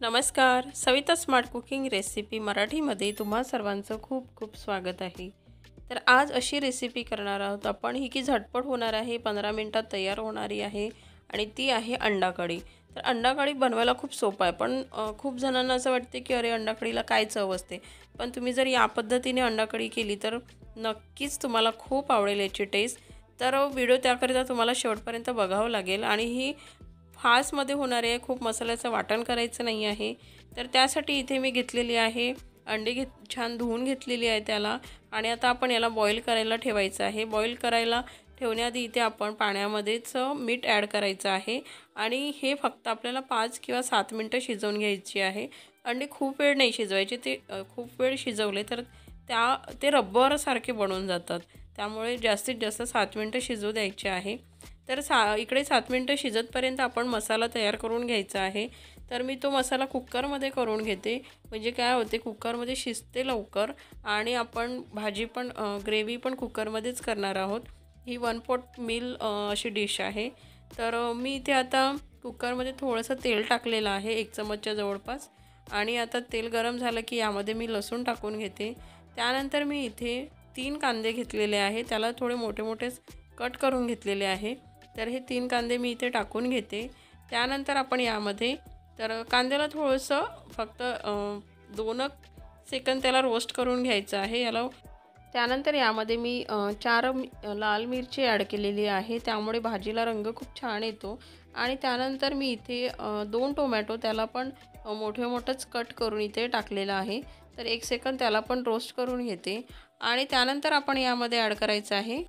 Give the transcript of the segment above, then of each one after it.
नमस्कार. Savita smart cooking recipe मराठीमध्ये तुम्हा सर्वांचं खूप खूप स्वागत आहे. तर आज अशी रेसिपी करणार आहोत आपण ही की झटपट होणार आहे, 15 मिनिटात तयार होणारी आहे आणि ती आहे अंडा कढी. तर अंडा कढी बनवायला खूप सोपं आहे, पण खूप जणांना असं वाटते की अरे अंडा कढीला काय चव असते. पण तुम्ही जर या पद्धतीने अंडा कढी केली तर नक्कीच तुम्हाला खूप आवडेल याची टेस्ट. तर व्हिडिओ त्याकरिता तुम्हाला शेवटपर्यंत बघावं लागेल आणि ही फास्टमध्ये होणारे आहे, खूप मसाल्याचं वाटण करायचं नाही आहे. तर त्यासाठी इथे मी घेतलेली आहे अंडी छान धुवून घेतलेली आहे त्याला आणि आता आपण याला बॉईल करायला ठेवायचं आहे. बॉईल करायला ठेवण्याआधी इथे आपण पाण्यामध्येच मीठ ॲड करायचं आहे आणि हे फक्त आपल्याला 5 किंवा 7 मिनटं शिजवून घ्यायची आहे. अंडी खूप वेळ नाही शिजवायचे, ते खूप वेळ शिजवले तर ते रबरसारखे बनून जातात. त्यामुळे जास्तीत जास्त 7 मिनटं शिजवू द्यायचे आहे. तर इकडे 7 मिनटं शिजतपर्यंत आपण मसाला तयार करून घ्यायचा आहे. तर मी तो मसाला कुकरमध्ये करून घेते, म्हणजे काय होते कुकरमध्ये शिजते लवकर आणि आपण भाजी पण ग्रेव्ही पण कुकरमध्येच करणार आहोत. ही 1 पॉट मील अशी डिश आहे. तर मी इथे आता कुकरमध्ये थोडंसं तेल टाकलेलं आहे 1 चमचच्या जवळपास आणि आता तेल गरम झालं की यामध्ये मी लसूण टाकून घेते. त्यानंतर मी इथे 3 कांदे घेतलेले आहे, त्याला थोडे मोठे मोठे कट करून घेतलेले आहे. तर हे 3 कांदे मी इथे टाकून घेते. त्यानंतर आपण यामध्ये तर कांद्याला थोडंसं फक्त 2 सेकंद त्याला रोस्ट करून घ्यायचं आहे याला. त्यानंतर यामध्ये मी 4 लाल मिरची ॲड केलेली आहे, त्यामुळे भाजीला रंग खूप छान येतो. आणि त्यानंतर मी इथे 2 टोमॅटो त्याला पण मोठे-मोठेच कट करून इथे टाकलेलं आहे. तर 1 सेकंद त्याला पण रोस्ट करून घेते आणि त्यानंतर आपण यामध्ये ॲड करायचं आहे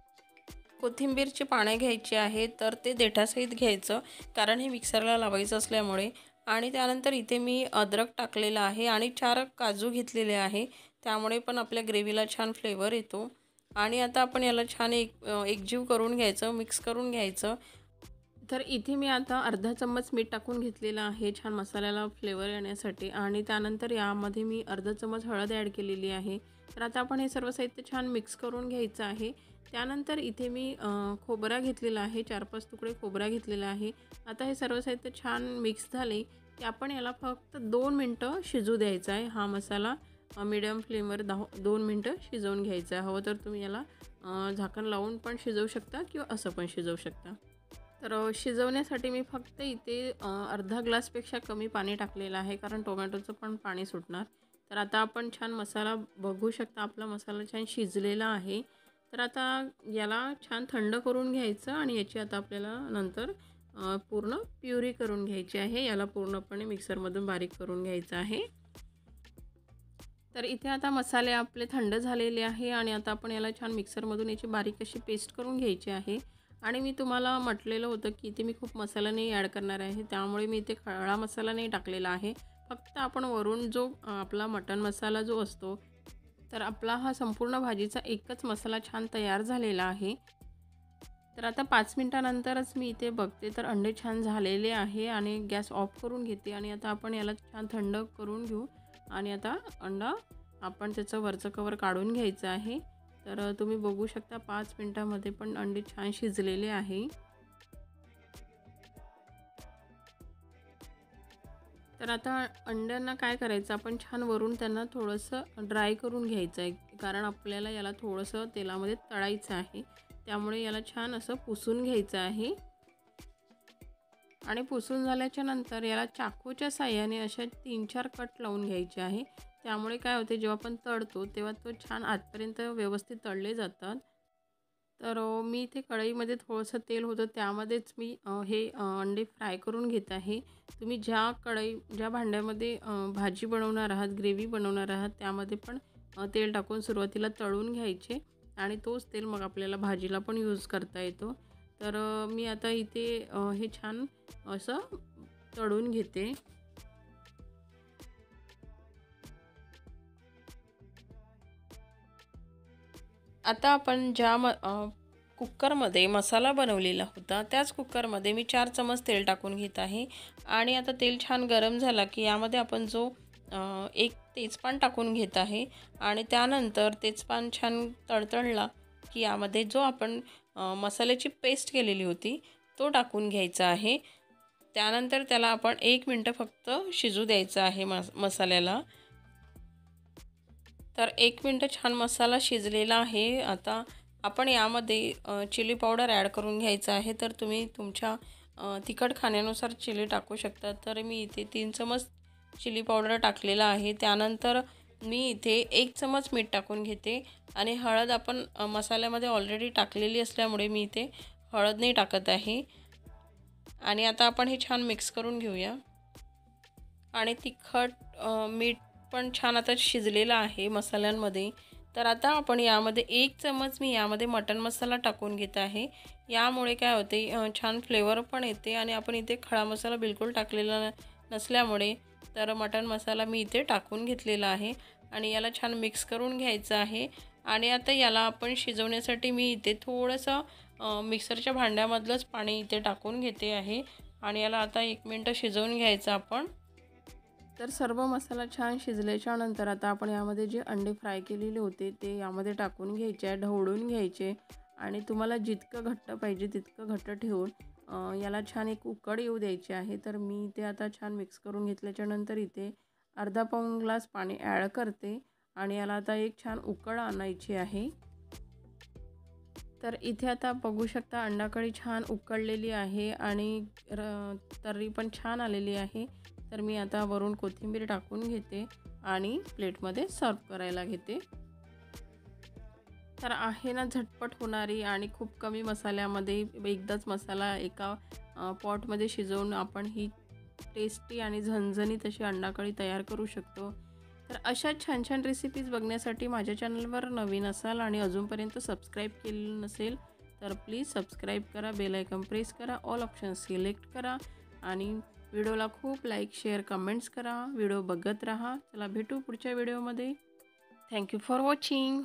कोथिंबीरची पाने घ्यायची आहे. तर ते देठासहित घ्यायचं, कारण हे मिक्सरला लावायचं असल्यामुळे. आणि त्यानंतर इथे मी अद्रक टाकलेला आहे आणि 4 काजू घेतलेले आहे, त्यामुळे पण आपल्या ग्रेव्हीला छान फ्लेवर येतो. आणि आता आपण याला छान एकजीव करून घ्यायचं, मिक्स करून घ्यायचं. तर इथे मी आता अर्धा चम्मच मीठ टाकून घेतलेलं आहे छान मसाल्याला फ्लेवर येण्यासाठी आणि त्यानंतर यामध्ये मी अर्धा चम्मच हळद ॲड केलेली आहे. तर आता आपण हे सर्व साहित्य छान मिक्स करून घ्यायचं आहे. त्यानंतर इथे मी खोबरा घेतलेला आहे, 4-5 तुकडे खोबरा घेतलेला आहे. आता हे सर्व साहित्य छान मिक्स झाले की आपण याला फक्त 2 मिनटं शिजू द्यायचा आहे. हा मसाला मीडियम फ्लेमवर 2 मिनटं शिजवून घ्यायचा आहे. हवं तर तुम्ही याला झाकण लावून पण शिजवू शकता किंवा असं पण शिजवू शकता. तर शिजवण्यासाठी मी फक्त इथे अर्धा ग्लासपेक्षा कमी पाणी टाकलेलं आहे, कारण टोमॅटोचं पण पाणी सुटणार. तर आता आपण छान मसाला बघू शकता, आपला मसाला छान शिजलेला आहे. तर आता याला छान थंड करून घ्यायचं आणि याची आता आपल्याला नंतर पूर्ण प्युरी करून घ्यायची आहे. याला पूर्णपणे मिक्सरमधून बारीक करून घ्यायचं आहे. तर इथे आता मसाले आपले थंड झालेले आहे आणि आता आपण याला छान मिक्सरमधून याची बारीक अशी पेस्ट करून घ्यायची आहे. आणि मी तुम्हाला म्हटलेलं होतं की इथे मी खूप मसाला नाही ॲड करणार आहे, त्यामुळे मी इथे खडा मसाला नाही टाकलेला आहे. फक्त आपण वरून जो आपला मटण मसाला जो असतो, तर आपला हा संपूर्ण भाजीचा एकच मसाला छान तयार झालेला आहे. तर आता 5 मिनिटानंतरच मी इथे बघते तर अंडे छान झालेले आहे आणि गॅस ऑफ करून घेते आणि आता आपण याला छान थंड करून घेऊ. आणि आता अंडा आपण त्याचं वरचं कवर काढून घ्यायचं आहे. तर तुम्ही बघू शकता 5 मिनिटामध्ये पण अंडे छान शिजलेले आहे. तर आता अंड्यांना काय करायचं, आपण छान वरून त्यांना थोडंसं ड्राय करून घ्यायचं आहे, कारण आपल्याला याला थोडंसं तेलामध्ये तळायचं आहे. त्यामुळे याला छान असं पुसून घ्यायचं आहे. आणि पुसून झाल्याच्या नंतर याला चाकूच्या साहाय्याने अशा 3-4 कट लावून घ्यायचे आहे. त्यामुळे काय होते, जेव्हा आपण तळतो तेव्हा तो छान आतपर्यंत व्यवस्थित तळले जातात. तर मी इथे कढईमध्ये थोडंसं तेल होतं, त्यामध्येच मी हे अंडे फ्राय करून घेत आहे. तुम्ही ज्या भांड्यामध्ये भाजी बनवणार आहात, ग्रेव्ही बनवणार आहात, त्यामध्ये पण तेल टाकून सुरुवातीला तळून घ्यायचे आणि तोच तेल मग आपल्याला भाजीला पण यूज करता येतो. तर मी आता इथे हे छान असं तळून घेते. आता आपण कुकरमध्ये मसाला बनवलेला होता, त्याच कुकरमध्ये मी 4 चमच तेल टाकून घेत आहे. आणि आता तेल छान गरम झाला की यामध्ये आपण एक तेजपान टाकून घेत आहे आणि त्यानंतर तेजपान छान तळतळला की यामध्ये जो आपण मसाल्याची पेस्ट केलेली होती तो टाकून घ्यायचा आहे. त्यानंतर त्याला आपण 1 मिनिट फक्त शिजू द्यायचं आहे मसाल्याला। तर 1 मिनिट छान मसाला शिजलेला आहे। आता आपण यामध्ये चिली पावडर ॲड करून घ्यायचं आहे। तर तुम्ही तुमच्या तिखट खाण्यानुसार चिली टाकू शकता। तर मी इथे 3 चमच चिली पावडर टाकलेला आहे। त्यानंतर मी इथे 1 चमच मीठ टाकून घेते आणि हळद आपण मसाल्यामध्ये ऑलरेडी टाकलेली असल्यामुळे मी इथे हळद नाही टाकत आहे। आणि आता आपण हे छान मिक्स करून घेऊया। आणि तिखट मीठ पण छान आता शिजलेलं आहे मसाल्यांमध्ये। तर आता आपण यामध्ये 1 चमच मी यामध्ये मटण मसाला टाकून घेत आहे। यामुळे काय होते छान फ्लेवर पण येते आणि आपण इथे खडा मसाला बिलकुल टाकलेला नसल्यामुळे तर मटण मसाला मी इथे टाकून घेतलेला आहे आणि याला छान मिक्स करून घ्यायचं आहे। आणि आता याला आपण शिजवण्यासाठी मी इथे थोडंसं मिक्सरच्या भांड्यामधलंच पाणी इथे टाकून घेते आहे आणि याला आता 1 मिनिट शिजवून घ्यायचं आपण। तर सर्व मसाला छान शिजल्याच्या नंतर आता आपण यामध्ये जे अंडे फ्राय केलेले होते ते यामध्ये टाकून घ्यायचे, ढवळून घ्यायचे आणि तुम्हाला जितकं घट्ट पाहिजे तितकं घट्ट ठेवून याला छान एक उकड येऊ द्यायची आहे। तर मी इथे आता छान मिक्स करून घेतल्याच्या नंतर इथे अर्धा पाऊण ग्लास पाणी ॲड करते आणि याला आता एक छान उकळ आणायची आहे। तर इथे आता बघू शकता अंडाकढी छान उकळलेली आहे आणि तर्री पण छान आलेली आहे। तर मी आता वरून कोथिंबीर टाकून घेते आणि प्लेटमध्ये सर्व करायला घेते। तर आहे ना झटपट होणारी आणि खूप कमी मसाल्यामध्ये एकदाच मसाला एका पॉटमध्ये शिजवून आपण ही टेस्टी आणि झणझणीत अशी अंडाकढी तयार करू शकतो। तर अशा छान छान रेसिपीज बघण्यासाठी माझ्या चॅनलवर नवीन असाल आणि अजूनपर्यंत सबस्क्राईब केलेलं नसेल तर प्लीज सबस्क्राईब करा, बेल आयकॉन प्रेस करा, ऑल ऑप्शन सिलेक्ट करा आणि व्हिडिओला खूप लाईक शेअर कमेंट्स करा। व्हिडिओ बघत राहा। चला भेटू पुढच्या व्हिडिओमध्ये। Thank you for watching.